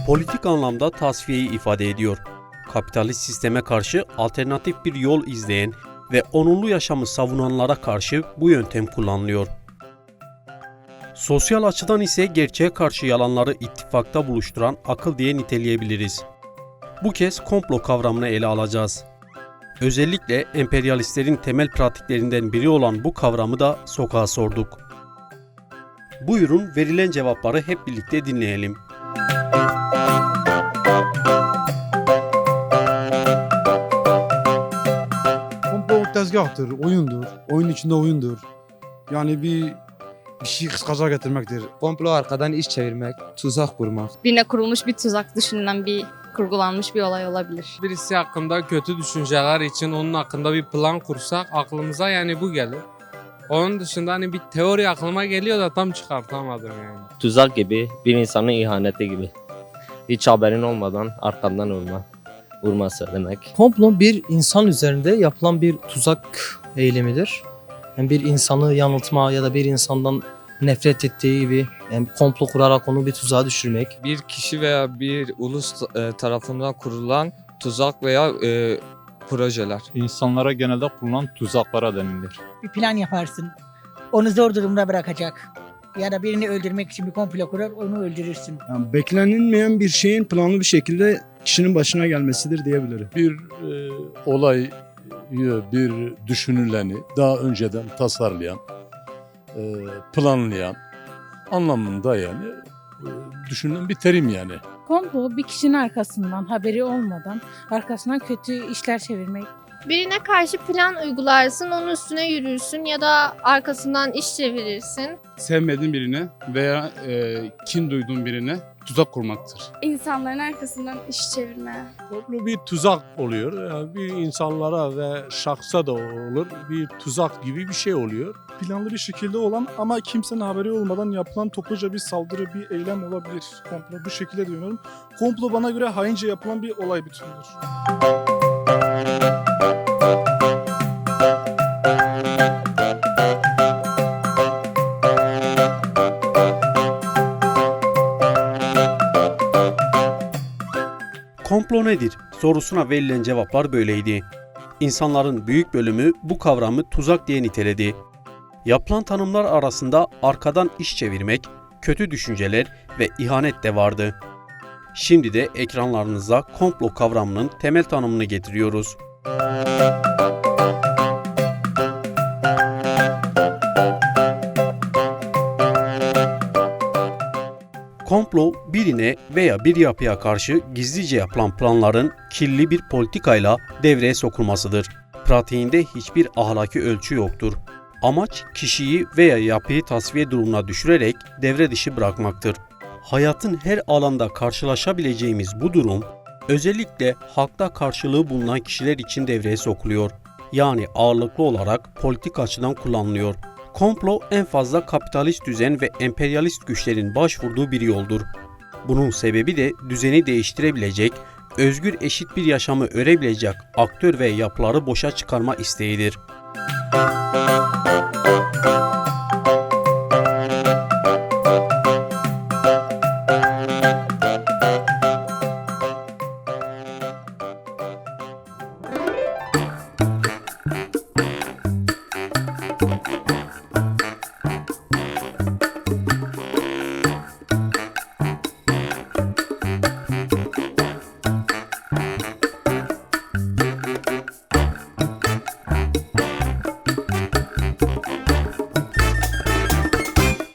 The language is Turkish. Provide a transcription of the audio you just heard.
Politik anlamda tasfiyeyi ifade ediyor. Kapitalist sisteme karşı alternatif bir yol izleyen ve onurlu yaşamı savunanlara karşı bu yöntem kullanılıyor. Sosyal açıdan ise gerçeğe karşı yalanları ittifakta buluşturan akıl diye niteleyebiliriz. Bu kez komplo kavramını ele alacağız. Özellikle emperyalistlerin temel pratiklerinden biri olan bu kavramı da sokağa sorduk. Buyurun verilen cevapları hep birlikte dinleyelim. Komplo tezgahtır, oyundur. Oyun içinde oyundur. Yani bir şey kıskaca getirmektir. Komplo arkadan iş çevirmek, tuzak kurmak. Birine kurulmuş bir tuzak düşünülen kurgulanmış bir olay olabilir. Birisi hakkında kötü düşünceler için onun hakkında bir plan kursak aklımıza yani bu gelir. Onun dışında hani bir teori aklıma geliyor da tam çıkartamadım yani. Tuzak gibi, bir insanın ihaneti gibi. Hiç haberin olmadan arkandan vurması demek. Komplo bir insan üzerinde yapılan bir tuzak eylemidir. Yani bir insanı yanıltma ya da bir insandan nefret ettiği gibi yani komplo kurarak onu bir tuzağa düşürmek. Bir kişi veya bir ulus tarafından kurulan tuzak veya projeler. İnsanlara genelde kullanılan tuzaklara denilir. Bir plan yaparsın. Onu zor durumda bırakacak. Ya da birini öldürmek için bir komplo kurar, onu öldürürsün. Yani beklenilmeyen bir şeyin planlı bir şekilde kişinin başına gelmesidir diyebilirim. Bir olayı, bir düşünüleni daha önceden tasarlayan, planlayan anlamında yani düşünülen bir terim yani. Komplo bir kişinin arkasından haberi olmadan arkasından kötü işler çevirmek. Birine karşı plan uygularsın, onun üstüne yürürsün ya da arkasından iş çevirirsin. Sevmediğin birine veya kin duyduğun birine tuzak kurmaktır. İnsanların arkasından iş çevirme. Komplo bir tuzak oluyor. Yani bir insanlara ve şahsa da olur. Bir tuzak gibi bir şey oluyor. Planlı bir şekilde olan ama kimsenin haberi olmadan yapılan topluca bir saldırı, bir eylem olabilir. Komplo bu şekilde diyorum. Komplo bana göre haince yapılan bir olay bütünüdür. Komplo nedir sorusuna verilen cevaplar böyleydi. İnsanların büyük bölümü bu kavramı tuzak diye niteledi. Yapılan tanımlar arasında arkadan iş çevirmek, kötü düşünceler ve ihanet de vardı. Şimdi de ekranlarınıza komplo kavramının temel tanımını getiriyoruz. Komplo, birine veya bir yapıya karşı gizlice yapılan planların kirli bir politikayla devreye sokulmasıdır. Pratiğinde hiçbir ahlaki ölçü yoktur. Amaç kişiyi veya yapıyı tasfiye durumuna düşürerek devre dışı bırakmaktır. Hayatın her alanda karşılaşabileceğimiz bu durum, özellikle halkta karşılığı bulunan kişiler için devreye sokuluyor. Yani ağırlıklı olarak politik açıdan kullanılıyor. Komplo en fazla kapitalist düzen ve emperyalist güçlerin başvurduğu bir yoldur. Bunun sebebi de düzeni değiştirebilecek, özgür eşit bir yaşamı örebilecek aktör ve yapıları boşa çıkarma isteğidir.